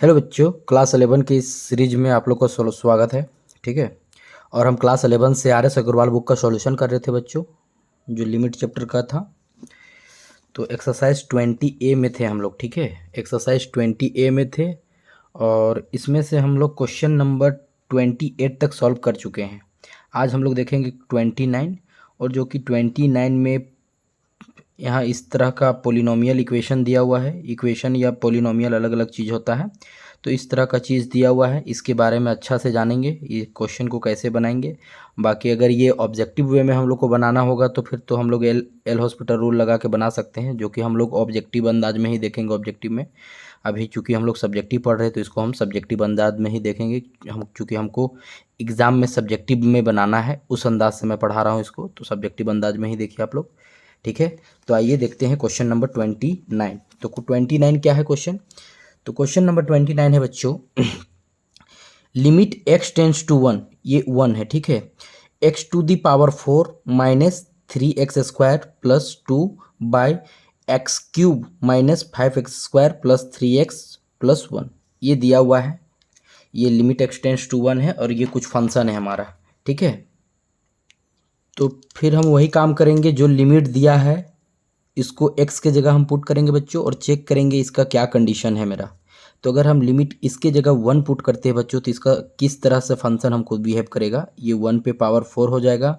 Hello बच्चों, class 11 की इस सीरीज में आप लोग का स्वागत है। ठीक है। और हम क्लास 11 से आर एस अग्रवाल बुक का सॉल्यूशन कर रहे थे बच्चों, जो लिमिट चैप्टर का था। तो एक्सरसाइज 20A में थे हम लोग। ठीक है, एक्सरसाइज 20A में थे और इसमें से हम लोग क्वेश्चन नंबर 28 तक सॉल्व कर चुके हैं। आज हम लोग देखेंगे 29, और जो कि 29 में यहाँ इस तरह का पोलिनोमियल इक्वेशन दिया हुआ है। इक्वेशन या पोलिनोमियल अलग अलग चीज़ होता है। तो इस तरह का चीज़ दिया हुआ है, इसके बारे में अच्छा से जानेंगे, ये क्वेश्चन को कैसे बनाएंगे। बाकी अगर ये ऑब्जेक्टिव वे में हम लोग को बनाना होगा तो फिर तो हम लोग एल हॉस्पिटल रूल लगा के बना सकते हैं, जो कि हम लोग ऑब्जेक्टिव अंदाज में ही देखेंगे। ऑब्जेक्टिव में अभी चूंकि हम लोग सब्जेक्टिव पढ़ रहे हैं तो इसको हम सब्जेक्टिव अंदाज में ही देखेंगे। हम चूँकि हमको एग्ज़ाम में सब्जेक्टिव में बनाना है, उस अंदाज से मैं पढ़ा रहा हूँ इसको, तो सब्जेक्टिव अंदाज में ही देखिए आप लोग। ठीक है, तो आइए देखते हैं क्वेश्चन नंबर 29। तो 29 क्या है क्वेश्चन? तो क्वेश्चन नंबर 29 है बच्चों, लिमिट x टेंस टू 1, ये 1 है। ठीक है, x to the power 4 minus 3x² plus 2 by x cube minus 5x² plus 3x plus 1, ये दिया हुआ है। ये लिमिट x टेंस टू 1 है और ये कुछ फंक्शन है हमारा। ठीक है, तो फिर हम वही काम करेंगे जो लिमिट दिया है, इसको x के जगह हम पुट करेंगे बच्चों और चेक करेंगे इसका क्या कंडीशन है मेरा। तो अगर हम लिमिट इसके जगह 1 पुट करते हैं बच्चों, तो इसका किस तरह से फंक्शन हमको बिहेव करेगा। ये 1 पे पावर 4 हो जाएगा,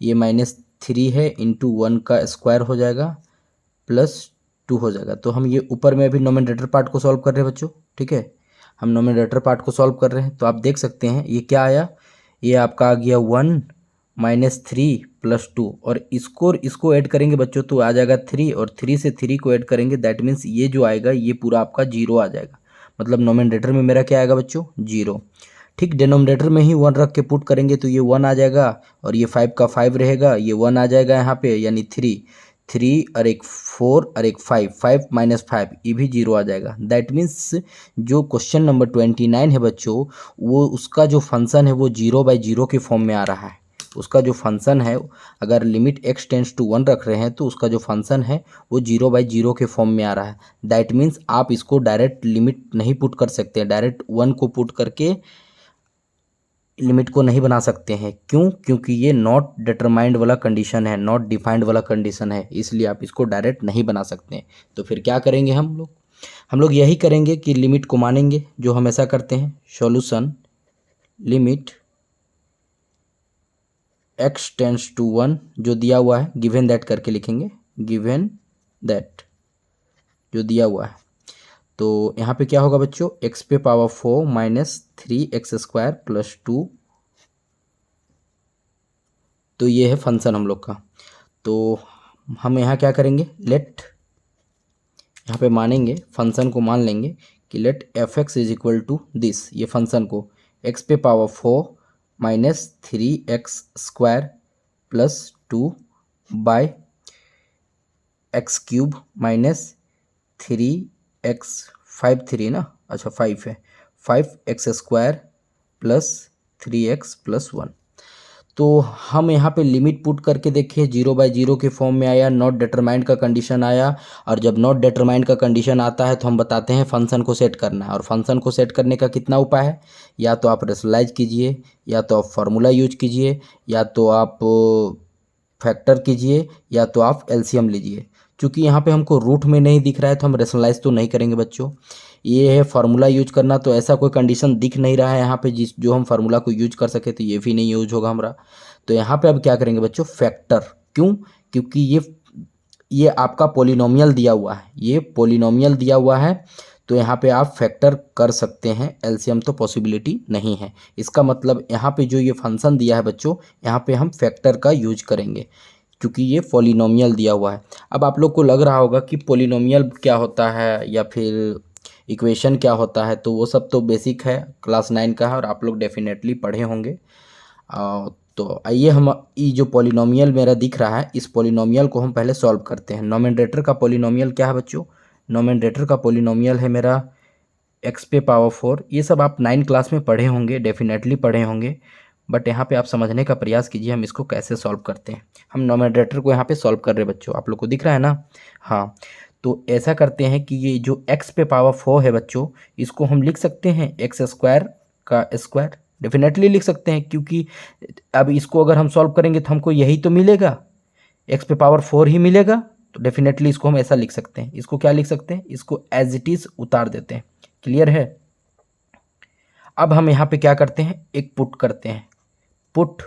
ये -3 है इंटू 1 का स्क्वायर हो जाएगा प्लस 2 हो जाएगा। तो हम ये ऊपर में अभी नोमेनरेटर पार्ट को सॉल्व कर रहे हैं बच्चों। ठीक है, हम नोमेनरेटर पार्ट को सॉल्व कर रहे हैं, तो आप देख सकते हैं ये क्या आया। ये आपका आ गया 1 -3 प्लस 2, और इसको ऐड करेंगे बच्चों तो आ जाएगा 3, और 3 से 3 को ऐड करेंगे, दैट मीन्स ये जो आएगा ये पूरा आपका 0 आ जाएगा। मतलब नोमेनरेटर में मेरा क्या आएगा बच्चों? 0। ठीक, डिनोमिनेटर में ही 1 रख के पुट करेंगे तो ये 1 आ जाएगा, और ये 5 का 5 रहेगा, ये 1 आ जाएगा यहाँ पे, यानी 3 और एक 4 और एक 5, 5 माइनस 5, ये भी 0 आ जाएगा। दैट मीन्स जो क्वेश्चन नंबर 29 है बच्चों, वो उसका जो फंक्शन है वो 0/0 के फॉर्म में आ रहा है। उसका जो फंक्शन है, अगर लिमिट x टेंस टू 1 रख रहे हैं तो उसका जो फंक्शन है वो 0/0 के फॉर्म में आ रहा है। दैट मीन्स आप इसको डायरेक्ट लिमिट नहीं पुट कर सकते हैं, डायरेक्ट 1 को पुट करके लिमिट को नहीं बना सकते हैं। क्यों? क्योंकि ये नॉट डिटरमाइंड वाला कंडीशन है, नॉट डिफाइंड वाला कंडीशन है, इसलिए आप इसको डायरेक्ट नहीं बना सकते हैं। तो फिर क्या करेंगे हम लोग यही करेंगे कि लिमिट को मानेंगे, जो हमेशा करते हैं। Solution limit x tends to 1 जो दिया हुआ है, गिवन दैट करके लिखेंगे, गिवन दैट जो दिया हुआ है। तो यहाँ पे क्या होगा बच्चों? x पे पावर 4 माइनस 3x² प्लस 2, तो ये है फंक्शन हम लोग का। तो हम यहाँ क्या करेंगे, लेट, यहाँ पे मानेंगे, फंक्शन को मान लेंगे कि let f(x) is equal to this, ये फंक्शन को x पे power 4 minus 3x² plus 2 by x cube minus 3x, 5 3 ना, अच्छा 5 है, 5x² प्लस 3x प्लस 1। तो हम यहाँ पे लिमिट पुट करके देखिए, 0/0 के फॉर्म में आया, नॉट डिटरमाइंड का कंडीशन आया। और जब नॉट डिटरमाइंड का कंडीशन आता है तो हम बताते हैं फंक्शन को सेट करना है। और फंक्शन को सेट करने का कितना उपाय है? या तो आप रेशनलाइज कीजिए, या तो आप फार्मूला यूज कीजिए, या तो आप फैक्टर कीजिए, या तो आप एलसीएम लीजिए। क्योंकि यहाँ पे हमको रूट में नहीं दिख रहा है तो हम रेशनलाइज तो नहीं करेंगे बच्चों। ये है फार्मूला यूज करना, तो ऐसा कोई कंडीशन दिख नहीं रहा है यहाँ पे जिस जो हम फार्मूला को यूज कर सके, तो ये भी नहीं यूज होगा हमारा। तो यहाँ पे अब क्या करेंगे बच्चों? फैक्टर। क्यों? क्योंकि ये आपका पोलिनोमियल दिया हुआ है, ये पोलिनोमियल दिया हुआ है, तो यहाँ पे आप फैक्टर कर सकते हैं, एलसीएम तो पॉसिबिलिटी नहीं है। इसका मतलब यहाँ पे जो ये फंक्शन दिया है बच्चों, यहाँ पे हम फैक्टर का यूज करेंगे क्योंकि ये पोलिनोमियल दिया हुआ है। अब आप लोग को लग रहा होगा कि पोलिनोमियल क्या होता है या फिर इक्वेशन क्या होता है, तो वो सब तो बेसिक है, क्लास 9 का है और आप लोग डेफिनेटली पढ़े होंगे। तो आइए हम ये जो पोलिनोमियल मेरा दिख रहा है, इस पोलिनोमियल को हम पहले सॉल्व करते हैं। नोमेनरेटर का पोलिनोमियल क्या है बच्चों? नोमेनरेटर का पोलिनोमियल है मेरा x पे पावर 4। ये सब आप 9 क्लास में पढ़े होंगे, डेफिनेटली पढ़े होंगे, बट यहाँ पे आप समझने का प्रयास कीजिए हम इसको कैसे सॉल्व करते हैं। हम नोमेनरेटर को यहाँ पे सॉल्व कर रहे हैं बच्चों, आप लोग को दिख रहा है ना? हाँ, तो ऐसा करते हैं कि ये जो x पे पावर 4 है बच्चों, इसको हम लिख सकते हैं एक्स स्क्वायर का स्क्वायर, डेफिनेटली लिख सकते हैं, क्योंकि अब इसको अगर हम सॉल्व करेंगे तो हमको यही तो मिलेगा, x पे पावर 4 ही मिलेगा। तो डेफिनेटली इसको हम ऐसा लिख सकते हैं। इसको क्या लिख सकते हैं, इसको एज इट इज उतार देते हैं। क्लियर है। अब हम यहाँ पे क्या करते हैं, एक पुट करते हैं, put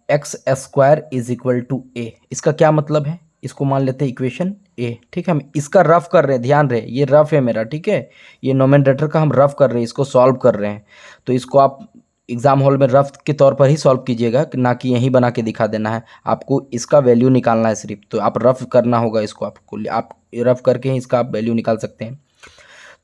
x square is equal to a. इसका क्या मतलब है, इसको मान लेते हैं इक्वेशन ए। ठीक है, हम इसका रफ कर रहे हैं, ध्यान रहे ये रफ है मेरा। ठीक है, ये नोमेनरेटर का हम रफ कर रहे हैं, इसको सॉल्व कर रहे हैं। तो इसको आप एग्जाम हॉल में रफ के तौर पर ही सॉल्व कीजिएगा, ना कि यहीं बना के दिखा देना है। आपको इसका वैल्यू निकालना है सिर्फ, तो आप रफ करना होगा इसको, आपको आप रफ करके ही इसका आप वैल्यू निकाल सकते हैं।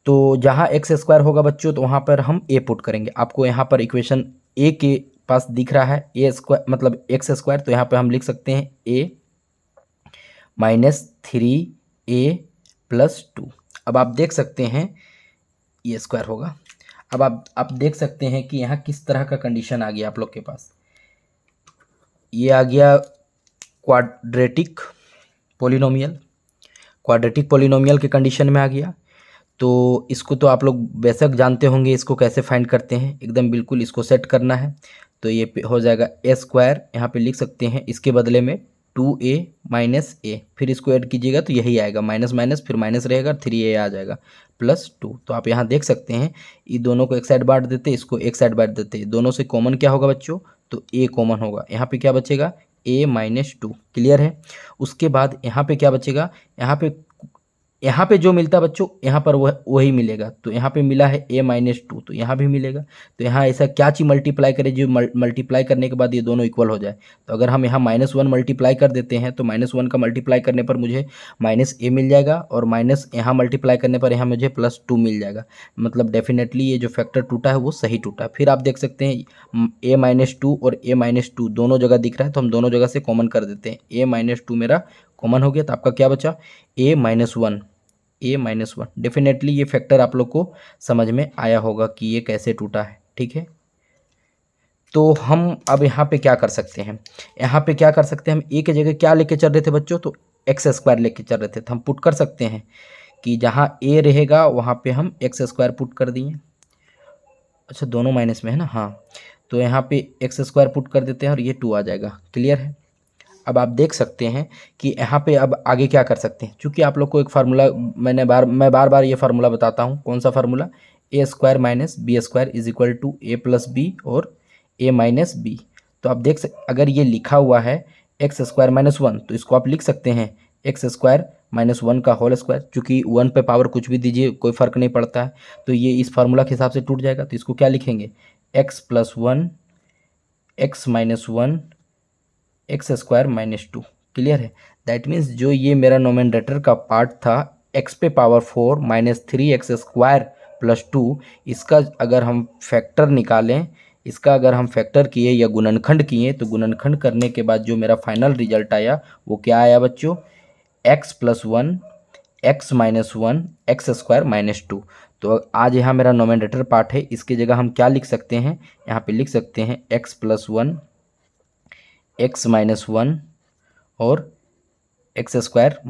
तो जहाँ एक्स स्क्वायर होगा बच्चों, तो वहाँ पर हम ए पुट करेंगे। आपको यहाँ पर इक्वेशन ए के पास दिख रहा है ए स्क्वायर मतलब एक्स स्क्वायर, तो यहाँ पे हम लिख सकते हैं ए -3a+2। अब आप देख सकते हैं ये स्क्वायर होगा। अब आप देख सकते हैं कि यहाँ किस तरह का कंडीशन आ गया आप लोग के पास। ये आ गया क्वाड्रेटिक पोलिनोमियल, क्वाड्रेटिक पोलिनोमियल के कंडीशन में आ गया। तो इसको तो आप लोग बेशक जानते होंगे, इसको कैसे फाइंड करते हैं, एकदम बिल्कुल इसको सेट करना है। तो ये हो जाएगा ए स्क्वायर, यहाँ पे लिख सकते हैं इसके बदले में 2a - a, फिर इसको ऐड कीजिएगा तो यही आएगा, माइनस माइनस फिर माइनस रहेगा, 3a आ जाएगा +2। तो आप यहाँ देख सकते हैं ये दोनों को एक साइड बांट देते, इसको एक साइड बांट देते, दोनों से कॉमन क्या होगा बच्चों, तो a कॉमन होगा। यहाँ पे क्या बचेगा, a -2। क्लियर है। उसके बाद यहाँ पे क्या बचेगा, यहाँ पे जो मिलता है बच्चों, यहाँ पर वही मिलेगा। तो यहाँ पे मिला है a -2, तो यहाँ भी मिलेगा। तो यहाँ ऐसा क्या चीज़ मल्टीप्लाई करें जो मल्टीप्लाई करने के बाद ये दोनों इक्वल हो जाए। तो अगर हम यहाँ -1 मल्टीप्लाई कर देते हैं तो -1 का मल्टीप्लाई करने पर मुझे -a मिल जाएगा, और माइनस यहाँ मल्टीप्लाई करने पर यहाँ मुझे +2 मिल जाएगा। मतलब डेफिनेटली ये जो फैक्टर टूटा है वो सही टूटा है। फिर आप देख सकते हैं a -2 और a -2 दोनों जगह दिख रहा है, तो हम दोनों जगह से कॉमन कर देते हैं। a -2 मेरा कॉमन हो गया, तो आपका क्या बचा, a -1। डेफिनेटली ये फैक्टर आप लोग को समझ में आया होगा कि ये कैसे टूटा है। ठीक है, तो हम अब यहाँ पे क्या कर सकते हैं, यहाँ पे क्या कर सकते हैं, हम ए की जगह क्या लेके चल रहे थे बच्चों, तो एक्स स्क्वायर लेके चल रहे थे। तो हम पुट कर सकते हैं कि जहाँ ए रहेगा वहाँ पे हम एक्स स्क्वायर पुट कर दिए। अच्छा, दोनों माइनस में है ना, हाँ। तो यहाँ पे एक्स स्क्वायर पुट कर देते हैं और ये 2 आ जाएगा। क्लियर है। अब आप देख सकते हैं कि यहाँ पे अब आगे क्या कर सकते हैं, क्योंकि आप लोग को एक फार्मूला मैं बार बार ये फार्मूला बताता हूँ। कौन सा formula, a² - b² is equal to a + b और a - b। तो आप देख अगर ये लिखा हुआ है x² - 1, तो इसको आप लिख सकते हैं x² - 1 का होल स्क्वायर। चूँकि 1 पे पावर कुछ भी दीजिए कोई फ़र्क नहीं पड़ता है, तो ये इस फार्मूला के हिसाब से टूट जाएगा। तो इसको क्या लिखेंगे, x + 1 x - 1 x² - 2। क्लियर है। दैट मीन्स जो ये मेरा नोमेनरेटर का पार्ट था x पे पावर 4 -3x² + 2, इसका अगर हम फैक्टर निकालें, इसका अगर हम फैक्टर किए या गुणनखंड किए, तो गुणनखंड करने के बाद जो मेरा फाइनल रिजल्ट आया वो क्या आया बच्चों, x + 1 x - 1 x² - 2। तो आज यहाँ मेरा नोमेनरेटर पार्ट है, इसकी जगह हम क्या लिख सकते हैं, यहाँ पे लिख सकते हैं x + 1 x - 1 और x² -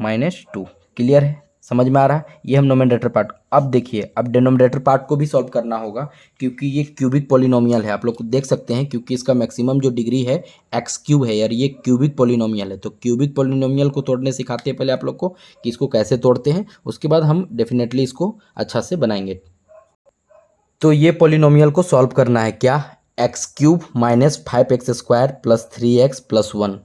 2। क्लियर है, समझ में आ रहा है। ये हम नोमेनरेटर पार्ट। अब देखिए, अब डिनोमिनेटर पार्ट को भी सॉल्व करना होगा, क्योंकि ये क्यूबिक पॉलिनोमियल है। आप लोग देख सकते हैं, क्योंकि इसका मैक्सिमम जो डिग्री है x³ है यार, ये क्यूबिक पॉलिनोमियल है। तो क्यूबिक पॉलिनोमियल को तोड़ने सिखाते हैं पहले आप लोग को कि इसको कैसे तोड़ते हैं, उसके बाद हम डेफिनेटली इसको अच्छा से बनाएंगे। तो ये पॉलिनोमियल को सॉल्व करना है क्या, x³ - 5x² + 3x + 1।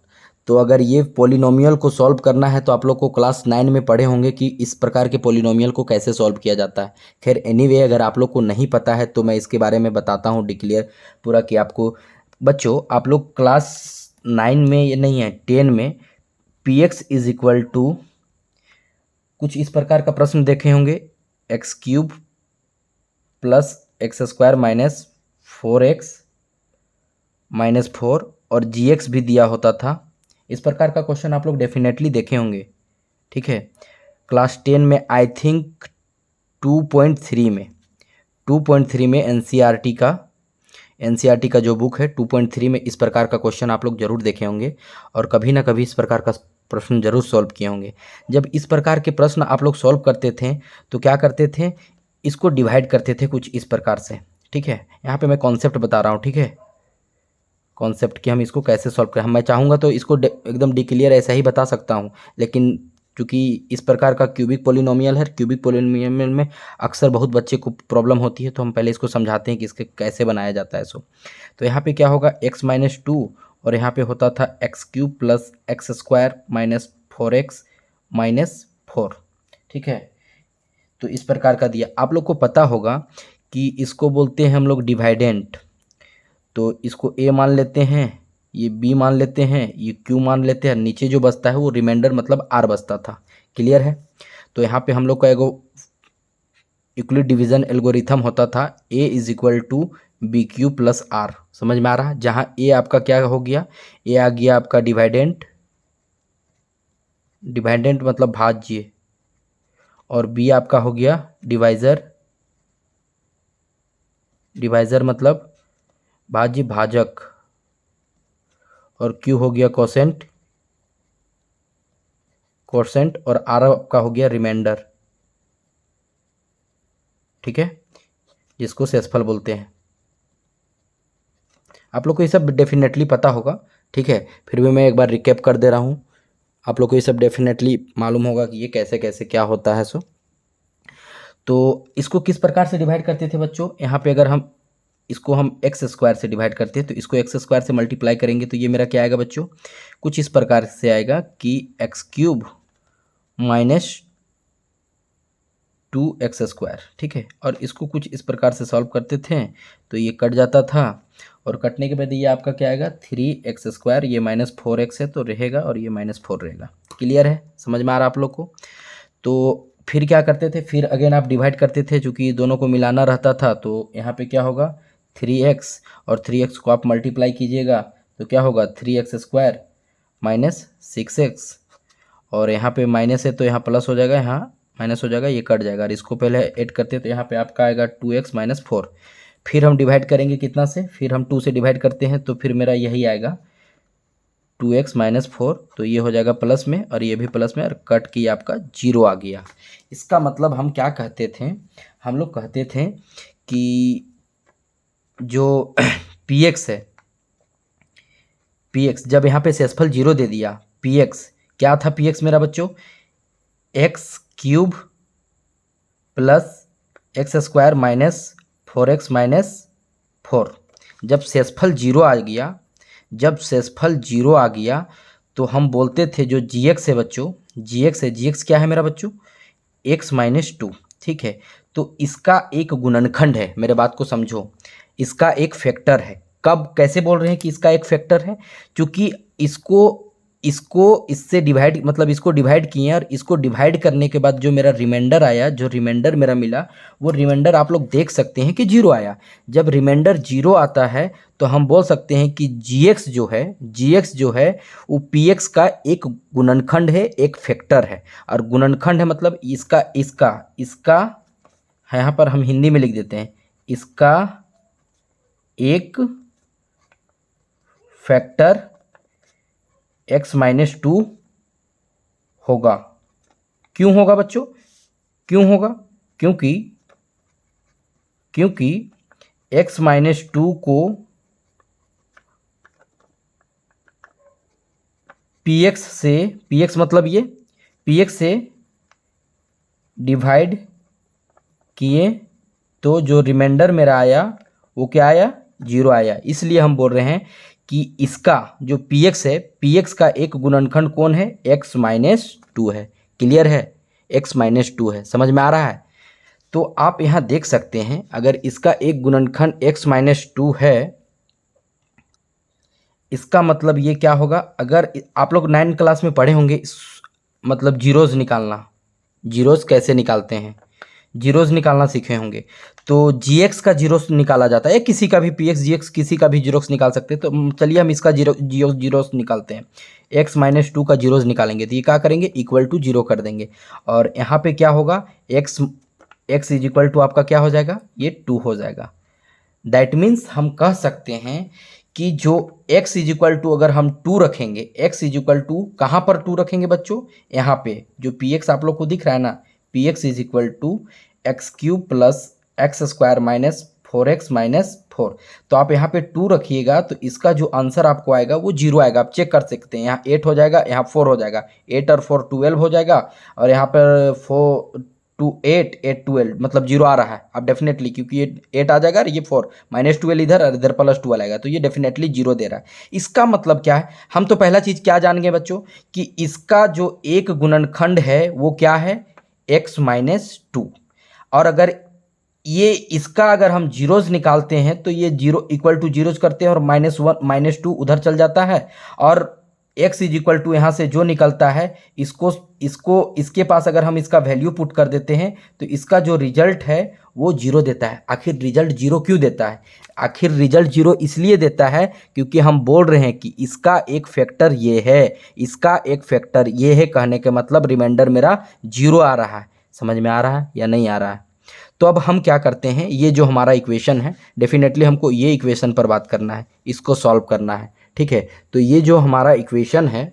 तो अगर ये पॉलिनोमियल को सॉल्व करना है तो आप लोग को क्लास 9 में पढ़े होंगे कि इस प्रकार के पॉलिनोमियल को कैसे सॉल्व किया जाता है। खैर एनीवे, अगर आप लोग को नहीं पता है तो मैं इसके बारे में बताता हूँ डिक्लेयर पूरा कि आपको। बच्चों आप लोग क्लास 9 में ये नहीं है, 10 में px = कुछ इस प्रकार का प्रश्न देखे होंगे, x³ + x² - 4x - 4 और gx भी दिया होता था। इस प्रकार का क्वेश्चन आप लोग डेफिनेटली देखे होंगे। ठीक है, क्लास 10 में आई थिंक 2.3 में एनसीईआरटी का जो बुक है 2.3 में इस प्रकार का क्वेश्चन आप लोग जरूर देखे होंगे, और कभी ना कभी इस प्रकार का प्रश्न जरूर सॉल्व किए होंगे। जब इस प्रकार के प्रश्न आप लोग सॉल्व करते थे तो क्या करते थे, इसको डिवाइड करते थे कुछ इस प्रकार से, ठीक है। यहाँ पे मैं कॉन्सेप्ट बता रहा हूँ, ठीक है, कॉन्सेप्ट कि हम इसको कैसे सॉल्व करें। मैं चाहूँगा तो इसको एकदम डिक्लियर ऐसा ही बता सकता हूँ, लेकिन चूँकि इस प्रकार का क्यूबिक पोलिनोमियल है, क्यूबिक पोलिनोमियल में अक्सर बहुत बच्चे को प्रॉब्लम होती है, तो हम पहले इसको समझाते हैं कि इसके कैसे बनाया जाता है। तो यहाँ पे क्या होगा, x-2 और यहाँ पे होता था x³ plus x² minus 4x minus 4, ठीक है। तो इस प्रकार का दिया, आप लोग को पता होगा कि इसको बोलते हैं हम लोग डिवाइडेंट। तो इसको a मान लेते हैं, ये b मान लेते हैं, ये q मान लेते हैं, नीचे जो बचता है वो रिमाइंडर मतलब r बचता था। क्लियर है। तो यहाँ पे हम लोग का एगो यूक्लिड डिवीजन एल्गोरिथम होता था a is equal to BQ plus r। समझ में आ रहा है। जहाँ a आपका क्या हो गया, a आ गया आपका डिवाइडेंट, डिवाइडेंट मतलब भाज्य, और b आपका हो गया डिवाइजर, डिवाइजर मतलब भाज्य भाजक, और q हो गया कोसेंट, कोसेंट, और r आपका हो गया रिमाइंडर, ठीक है, जिसको शेषफल बोलते हैं। आप लोग को ये सब डेफिनेटली पता होगा, ठीक है। फिर भी मैं एक बार रिकैप कर दे रहा हूँ, आप लोग को ये सब डेफिनेटली मालूम होगा कि ये कैसे कैसे क्या होता है। तो इसको किस प्रकार से डिवाइड करते थे बच्चों, यहाँ पे अगर हम इसको हम x² से डिवाइड करते हैं तो इसको x² से मल्टीप्लाई करेंगे तो ये मेरा क्या आएगा बच्चों, कुछ इस प्रकार से आएगा कि x³ माइनस 2x², ठीक है। और इसको कुछ इस प्रकार से सॉल्व करते थे तो ये कट जाता था, और कटने के बाद ये आपका क्या आएगा 3x², ये माइनस 4x है तो रहेगा, और ये -4 रहेगा। क्लियर है, समझ में आ रहा आप लोग को। तो फिर क्या करते थे, फिर अगेन आप डिवाइड करते थे, चूँकि दोनों को मिलाना रहता था। तो यहाँ पे क्या होगा 3x, और 3x को आप मल्टीप्लाई कीजिएगा तो क्या होगा 3x² माइनस 6x, और यहाँ पे माइनस है तो यहाँ प्लस हो जाएगा, यहाँ माइनस हो जाएगा, ये कट जाएगा, और इसको पहले ऐड करते हैं तो यहाँ पे आपका आएगा 2x माइनस 4। फिर हम डिवाइड करेंगे कितना से, फिर हम 2 से डिवाइड करते हैं तो फिर मेरा यही आएगा 2x माइनस 4, तो ये हो जाएगा प्लस में, और ये भी प्लस में, और कट की आपका 0 आ गया। इसका मतलब हम क्या कहते थे, हम लोग कहते थे कि जो px है, px जब यहाँ पे शेषफल 0 दे दिया, px क्या था, px मेरा बच्चों x³ plus x² minus 4x minus 4। जब शेषफल 0 आ गया, जब शेषफल 0 आ गया तो हम बोलते थे जो gx है बच्चों, gx है, gx क्या है मेरा बच्चों x-2, ठीक है। तो इसका एक गुणनखंड है, मेरे बात को समझो, इसका एक फैक्टर है। कब कैसे बोल रहे हैं कि इसका एक फैक्टर है, क्योंकि इसको इससे डिवाइड मतलब इसको डिवाइड किए, और इसको डिवाइड करने के बाद जो मेरा रिमाइंडर आया, जो रिमाइंडर मेरा मिला, वो रिमाइंडर आप लोग देख सकते हैं कि 0 आया। जब रिमाइंडर 0 आता है तो हम बोल सकते हैं कि gx जो है वो px का एक गुणनखंड है, एक फैक्टर है। और गुणनखंड है मतलब इसका इसका इसका यहाँ पर हम हिंदी में लिख देते हैं, इसका एक फैक्टर x-2 होगा। क्यों होगा बच्चों, क्यों होगा, क्योंकि x-2 को px से, px मतलब ये px से डिवाइड किए तो जो रिमाइंडर मेरा आया वो क्या आया 0 आया। इसलिए हम बोल रहे हैं कि इसका जो px है, px का एक गुणनखंड कौन है, x-2 है। क्लियर है, x-2 है, समझ में आ रहा है। तो आप यहाँ देख सकते हैं अगर इसका एक गुणनखंड x-2 है, इसका मतलब ये क्या होगा, अगर आप लोग 9th क्लास में पढ़े होंगे मतलब जीरोज़ निकालना, जीरोज़ कैसे निकालते हैं, जीरोज़ निकालना सीखे होंगे। तो gx का जीरोस निकाला जाता है, किसी का भी px gx किसी का भी जीरोस निकाल सकते हैं। तो चलिए हम इसका जीरोस निकालते हैं, x-2 का जीरोस निकालेंगे तो ये क्या करेंगे, इक्वल टू 0 कर देंगे, और यहाँ पे क्या होगा x इज इक्वल टू आपका क्या हो जाएगा, ये 2 हो जाएगा। दैट मीन्स हम कह सकते हैं कि जो x इज इक्वल टू अगर हम 2 रखेंगे, x इज इक्वल टू कहाँ पर 2 रखेंगे बच्चों, यहाँ पे जो px आप लोग को दिख रहा है ना, px is equal to x cube plus x square minus 4x minus 4। तो आप यहाँ पे 2 रखिएगा तो इसका जो आंसर आपको आएगा वो 0 आएगा। आप चेक कर सकते हैं, यहाँ 8 हो जाएगा, यहाँ 4 हो जाएगा, 8 और 4 12 हो जाएगा, और यहाँ पर 4 टू 8 8 12 मतलब 0 आ रहा है। आप डेफिनेटली, क्योंकि ये 8 आ जाएगा और ये 4 माइनस 12 इधर और इधर प्लस 12 आएगा, तो ये डेफिनेटली 0 दे रहा है। इसका मतलब क्या है, हम तो पहला चीज़ क्या जान गए बच्चों कि इसका जो एक गुणनखंड है वो क्या है, x माइनस 2। और अगर ये इसका अगर हम जीरोज निकालते हैं तो ये 0 इक्वल टू जीरोज करते हैं और -1 -2 उधर चल जाता है, और x इज इक्वल टू यहाँ से जो निकलता है इसको इसके पास अगर हम इसका वैल्यू पुट कर देते हैं तो इसका जो रिजल्ट है वो 0 देता है। आखिर रिजल्ट 0 क्यों देता है, आखिर रिजल्ट 0 इसलिए देता है क्योंकि हम बोल रहे हैं कि इसका एक फैक्टर ये है, इसका एक फैक्टर ये है, कहने के मतलब रिमाइंडर मेरा 0 आ रहा है। समझ में आ रहा है या नहीं आ रहा है। तो अब हम क्या करते हैं, ये जो हमारा इक्वेशन है, डेफिनेटली हमको ये इक्वेशन पर बात करना है, इसको सॉल्व करना है, ठीक है। तो ये जो हमारा इक्वेशन है,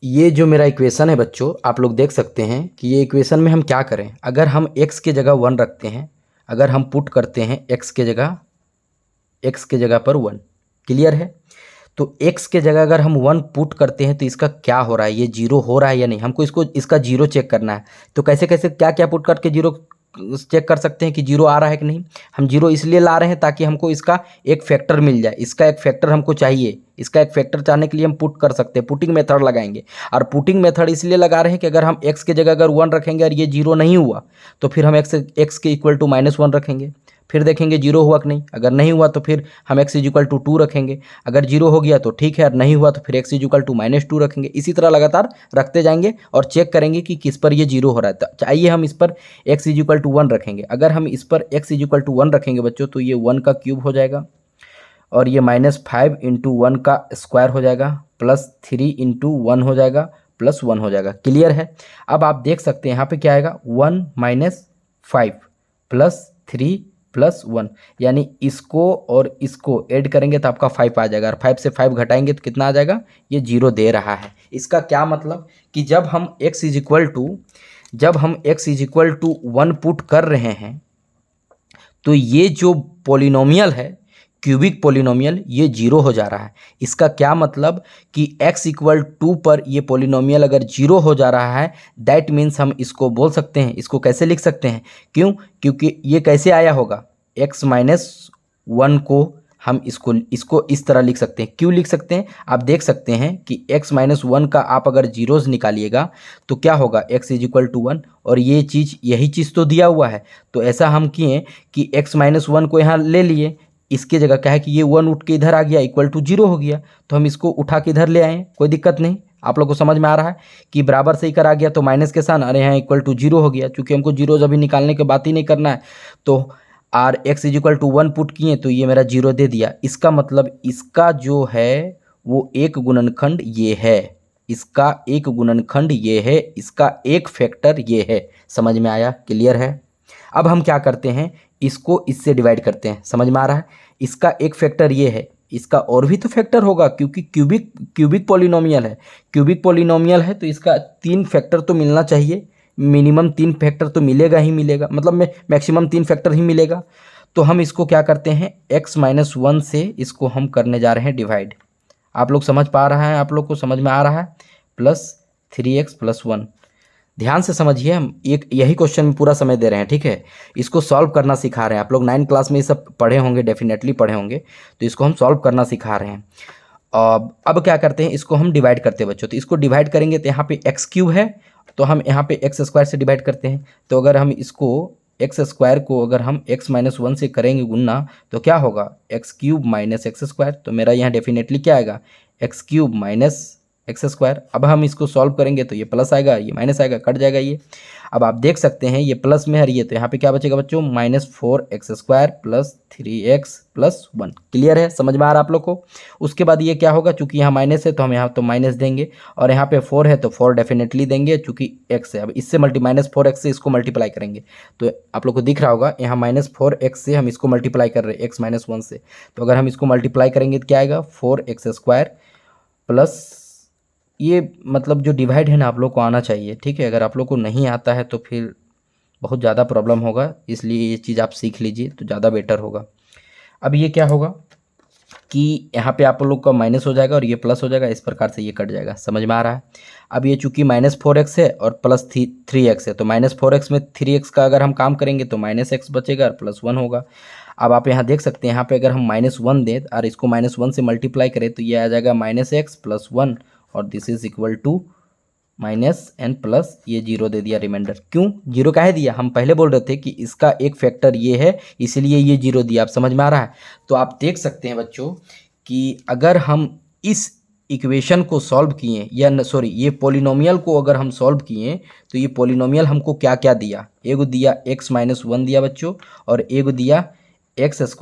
ये जो मेरा इक्वेशन है बच्चों, आप लोग देख सकते हैं कि ये इक्वेशन में हम क्या करें, अगर हम x के जगह 1 रखते हैं, अगर हम पुट करते हैं x के जगह पर 1, क्लियर है। तो x के जगह अगर हम 1 पुट करते हैं तो इसका क्या हो रहा है, ये 0 हो रहा है या नहीं, हमको इसका 0 चेक करना है। तो कैसे कैसे क्या क्या पुट करके 0 चेक कर सकते हैं कि 0 आ रहा है कि नहीं। हम 0 इसलिए ला रहे हैं ताकि हमको इसका एक फैक्टर मिल जाए, इसका एक फैक्टर हमको चाहिए। इसका एक फैक्टर चाहने के लिए हम पुट कर सकते हैं, पुटिंग मेथड लगाएंगे। और पुटिंग मेथड इसलिए लगा रहे हैं कि अगर हम x के जगह अगर 1 रखेंगे और ये 0 नहीं हुआ तो फिर हम x के इक्वल टू -1 रखेंगे, फिर देखेंगे 0 हुआ कि नहीं। अगर नहीं हुआ तो फिर हम x इज इक्वल टू 2 रखेंगे, अगर 0 हो गया तो ठीक है, और नहीं हुआ तो फिर x इज इक्वल टू -2 रखेंगे। इसी तरह लगातार रखते जाएंगे और चेक करेंगे कि किस पर ये 0 हो रहा है। तो आइए हम इस पर x इज इक्वल टू 1 रखेंगे। अगर हम इस पर x इज इक्वल टू 1 रखेंगे बच्चों तो ये 1 का क्यूब हो जाएगा, और ये -5 इंटू 1 का स्क्वायर हो जाएगा, +3 इंटू 1 हो जाएगा, +1 हो जाएगा। क्लियर है। अब आप देख सकते हैं यहाँ पे क्या आएगा, 1 - 5 +3 +1, यानी इसको और इसको ऐड करेंगे तो आपका 5 आ जाएगा, और 5 से 5 घटाएंगे तो कितना आ जाएगा, ये 0 दे रहा है। इसका क्या मतलब कि जब हम x is equal to 1 put कर रहे हैं तो ये जो पोलिनोमियल है, क्यूबिक पोलिनोमियल, ये 0 हो जा रहा है। इसका क्या मतलब कि x इक्वल 2 पर ये पोलिनोमियल अगर 0 हो जा रहा है, दैट मीन्स हम इसको बोल सकते हैं, इसको कैसे लिख सकते हैं, क्योंकि ये कैसे आया होगा, x -1 को हम इसको इस तरह लिख सकते हैं। क्यों लिख सकते हैं, आप देख सकते हैं कि x -1 का आप अगर जीरोज निकालिएगा तो क्या होगा, x इज इक्वल टू 1, और ये चीज़ यही चीज़ तो दिया हुआ है। तो ऐसा हम किए कि x -1 को यहाँ ले लिए, इसके जगह क्या है कि ये 1 उठ के इधर आ गया, इक्वल टू 0 हो गया, तो हम इसको उठा के इधर ले आए, कोई दिक्कत नहीं। आप लोग को समझ में आ रहा है कि बराबर से इकर आ गया तो माइनस के साथ, अरे यहाँ इक्वल टू 0 हो गया। चूंकि हमको जीरोज अभी निकालने की बात ही नहीं करना है, तो or x is equal to 1 put किए तो ये मेरा 0 दे दिया। इसका मतलब इसका जो है वो एक गुणनखंड ये है, इसका एक गुणनखंड ये है, इसका एक फैक्टर ये है। समझ में आया, क्लियर है। अब हम क्या करते हैं, इसको इससे डिवाइड करते हैं। समझ में आ रहा है, इसका एक फैक्टर ये है, इसका और भी तो फैक्टर होगा क्योंकि क्यूबिक पॉलिनोमियल है। क्यूबिक पॉलिनोमियल है तो इसका 3 फैक्टर तो मिलना चाहिए, मिनिमम 3 फैक्टर तो मिलेगा ही मिलेगा, मतलब में मैक्सिमम 3 फैक्टर ही मिलेगा। तो हम इसको क्या करते हैं, x -1 से इसको हम करने जा रहे हैं डिवाइड। आप लोग समझ पा रहे हैं, आप लोग को समझ में आ रहा है, +3x + 1। ध्यान से समझिए, हम एक यही क्वेश्चन में पूरा समय दे रहे हैं, ठीक है। इसको सॉल्व करना सिखा रहे हैं। आप लोग 9 क्लास में ये सब पढ़े होंगे, डेफिनेटली पढ़े होंगे, तो इसको हम सॉल्व करना सिखा रहे हैं। अब क्या करते हैं, इसको हम डिवाइड करते हैं बच्चों। तो इसको डिवाइड करेंगे तो यहाँ पे x³ है, तो हम यहाँ पे x² से डिवाइड करते हैं। तो अगर हम इसको x² को अगर हम x -1 से करेंगे गुन्ना तो क्या होगा, x³ - x²। तो मेरा यहाँ डेफिनेटली क्या आएगा, x³ - एक्स स्क्वायर। अब हम इसको सॉल्व करेंगे तो ये प्लस आएगा, ये माइनस आएगा, कट जाएगा ये। अब आप देख सकते हैं ये प्लस में है ये, तो यहाँ पे क्या बचेगा बच्चों, -4x² plus 3x plus 1। Clear है, समझ में आ रहा है आप लोग को। उसके बाद ये क्या होगा, चूंकि यहाँ माइनस है तो हम यहाँ तो माइनस देंगे, और यहाँ पे 4 है तो 4 डेफिनेटली देंगे, चूंकि x है। अब इससे -4x से इसको मल्टीप्लाई करेंगे तो आप लोग को दिख रहा होगा यहाँ -4x से हम इसको मल्टीप्लाई कर रहे हैं x - 1 से। तो अगर हम इसको मल्टीप्लाई करेंगे तो क्या आएगा, 4x² प्लस, ये मतलब जो डिवाइड है ना आप लोग को आना चाहिए, ठीक है। अगर आप लोग को नहीं आता है तो फिर बहुत ज़्यादा प्रॉब्लम होगा, इसलिए ये चीज़ आप सीख लीजिए तो ज़्यादा बेटर होगा। अब ये क्या होगा कि यहाँ पे आप लोग का माइनस हो जाएगा और ये प्लस हो जाएगा, इस प्रकार से ये कट जाएगा, समझ में आ रहा है। अब ये चूंकि -4x है और प्लस 3x है, तो -4x में 3x का अगर हम काम करेंगे तो -x बचेगा और +1 होगा। अब आप यहाँ देख सकते हैं, यहाँ पे अगर हम -1 दें और इसको -1 से मल्टीप्लाई करें तो ये आ जाएगा -x + 1, और this is equal to -n plus ये 0 दे दिया रिमाइंडर। क्यों 0 काहे दिया, हम पहले बोल रहे थे कि इसका एक फैक्टर ये है इसलिए ये 0 दिया, आप समझ में आ रहा है। तो आप देख सकते हैं बच्चों कि अगर हम इस इक्वेशन को सॉल्व किए, या सॉरी ये पोलिनोमियल को अगर हम सॉल्व किए तो ये पोलिनोमियल हमको क्या क्या दिया, एगो दिया x - 1 दिया बच्चों, और एगो दिया x² -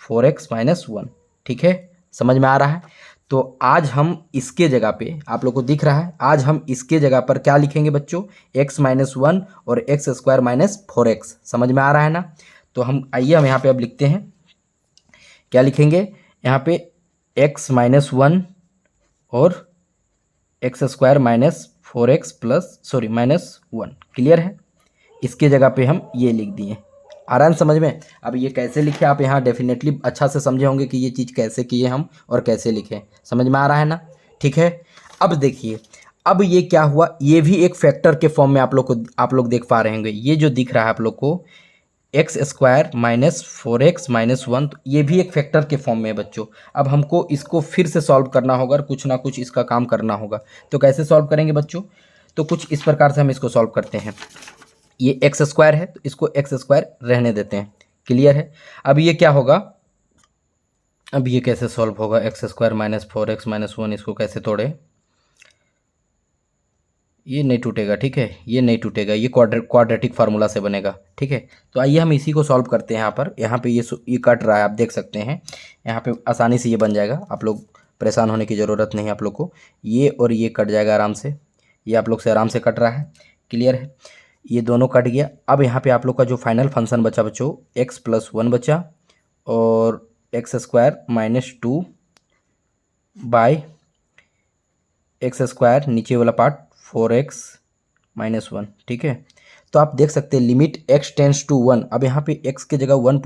4x - 1, ठीक है, समझ में आ रहा है। तो आज हम इसके जगह पे, आप लोग को दिख रहा है, आज हम इसके जगह पर क्या लिखेंगे बच्चों, x - 1 और x² - 4x, समझ में आ रहा है ना। तो हम आइए हम यहाँ पे अब लिखते हैं, क्या लिखेंगे यहाँ पे, x - 1 और x² - 4x plus sorry -1। Clear है, इसके जगह पे हम ये लिख दिए, आ रहा है समझ में। अब ये कैसे लिखे आप यहाँ डेफिनेटली अच्छा से समझे होंगे कि ये चीज़ कैसे किए हम और कैसे लिखे, समझ में आ रहा है ना, ठीक है। अब देखिए, अब ये क्या हुआ, ये भी एक फैक्टर के फॉर्म में आप लोग देख पा रहे होंगे, ये जो दिख रहा है आप लोग को x² - 4x - 1, तो ये भी एक फैक्टर के फॉर्म में है बच्चों। अब हमको इसको फिर से सॉल्व करना होगा और कुछ ना कुछ इसका काम करना होगा। तो कैसे सॉल्व करेंगे बच्चों, तो कुछ इस प्रकार से हम इसको सॉल्व करते हैं। ये x² है तो इसको x² रहने देते हैं, क्लियर है। अब ये क्या होगा, अब ये कैसे सॉल्व होगा, x² - 4x - 1, इसको कैसे तोड़े, ये नहीं टूटेगा, ठीक है, ये नहीं टूटेगा, ये क्वाड्रेटिक फार्मूला से बनेगा, ठीक है। तो आइए हम इसी को सॉल्व करते हैं। यहाँ पे ये कट रहा है, आप देख सकते हैं, यहाँ पे आसानी से ये बन जाएगा, आप लोग परेशान होने की ज़रूरत नहीं है आप लोग को, ये और ये कट जाएगा आराम से, ये आप लोग से आराम से कट रहा है, क्लियर है, ये दोनों कट गया। अब यहाँ पे आप लोग का जो फाइनल फंक्शन बचा बच्चों, x + 1 बचा, और x² - 2 बाय x², नीचे वाला पार्ट 4x - 1, ठीक है। तो आप देख सकते हैं लिमिट x टेंड्स टू 1। अब यहाँ पे x की जगह 1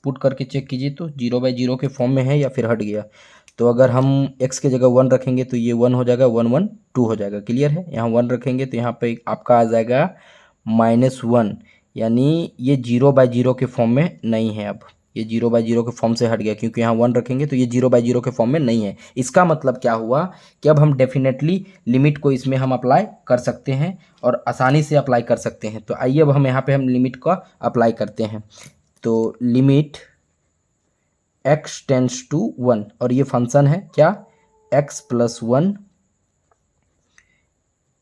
पुट करके चेक कीजिए तो 0/0 के फॉर्म में है या फिर हट गया। तो अगर हम x की जगह 1 रखेंगे तो ये 1 हो जाएगा, 1 1 2 हो जाएगा, क्लियर है। यहाँ 1 रखेंगे तो यहाँ पे आपका आ जाएगा -1, यानी ये 0/0 के फॉर्म में नहीं है। अब ये 0/0 के फॉर्म से हट गया, क्योंकि यहाँ 1 रखेंगे तो ये 0/0 के फॉर्म में नहीं है। इसका मतलब क्या हुआ कि अब हम डेफिनेटली लिमिट को इसमें हम अप्लाई कर सकते हैं और आसानी से अप्लाई कर सकते हैं। तो आइए अब हम यहाँ पे हम लिमिट का अप्लाई करते हैं। तो लिमिट x टेंड्स टू 1, और ये फंक्शन है क्या, x + 1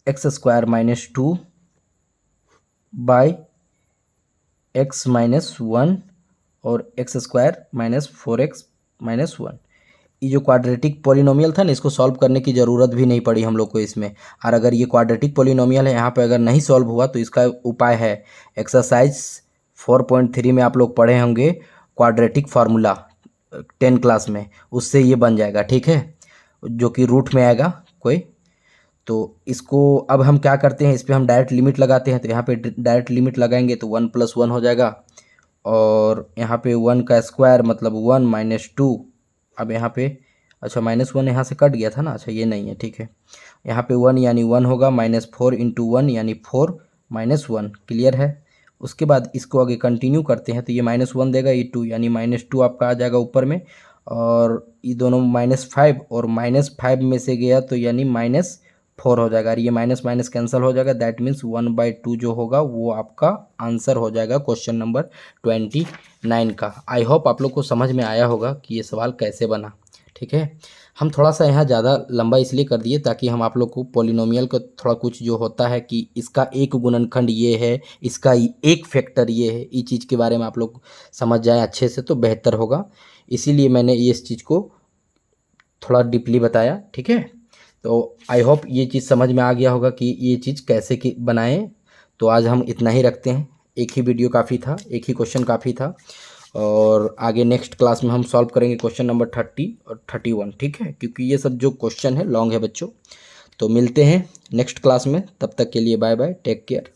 x² - 2 बाय x - 1 और x² - 4x - 1। ये जो क्वाड्रेटिक पॉलिनोमियल था ना, इसको सॉल्व करने की ज़रूरत भी नहीं पड़ी हम लोग को इसमें। और अगर ये क्वाड्रेटिक पॉलिनोमियल है, यहाँ पे अगर नहीं सॉल्व हुआ तो इसका उपाय है, एक्सरसाइज 4.3 में आप लोग पढ़े होंगे क्वाड्रेटिक फार्मूला 10 क्लास में, उससे ये बन जाएगा, ठीक है, जो कि रूट में आएगा कोई। तो इसको अब हम क्या करते हैं, इस पर हम डायरेक्ट लिमिट लगाते हैं। तो यहाँ पे डायरेक्ट लिमिट लगाएंगे तो 1 + 1 हो जाएगा, और यहाँ पे 1 का स्क्वायर मतलब 1 - 2। अब यहाँ पे अच्छा -1 यहाँ से कट गया था ना, अच्छा ये नहीं है, ठीक है। यहाँ पे 1 यानी 1 होगा, -4 × 1 यानी 4 - 1, क्लियर है। उसके बाद इसको आगे कंटिन्यू करते हैं तो ये -1 देगा, ये 2 यानी -2 आपका आ जाएगा ऊपर में, और ये दोनों -5 और -5 में से गया तो यानी -4 हो जाएगा, और ये माइनस माइनस कैंसिल हो जाएगा। दैट मीन्स 1/2 जो होगा वो आपका आंसर हो जाएगा क्वेश्चन नंबर 29 का। आई होप आप लोग को समझ में आया होगा कि ये सवाल कैसे बना, ठीक है। हम थोड़ा सा यहाँ ज़्यादा लंबा इसलिए कर दिए ताकि हम आप लोग को पॉलिनोमियल का थोड़ा कुछ जो होता है कि इसका एक गुणनखंड ये है, इसका एक फैक्टर ये है, इस चीज़ के बारे में आप लोग समझ जाएं अच्छे से तो बेहतर होगा। इसीलिए मैंने ये इस चीज़ को थोड़ा डीपली बताया, ठीक है। तो आई होप ये चीज़ समझ में आ गया होगा कि ये चीज़ कैसे की बनाएं। तो आज हम इतना ही रखते हैं, एक ही वीडियो काफ़ी था, एक ही क्वेश्चन काफ़ी था। और आगे नेक्स्ट क्लास में हम सॉल्व करेंगे क्वेश्चन नंबर 30 और 31, ठीक है, क्योंकि ये सब जो क्वेश्चन है लॉन्ग है बच्चों। तो मिलते हैं नेक्स्ट क्लास में, तब तक के लिए बाय बाय, टेक केयर।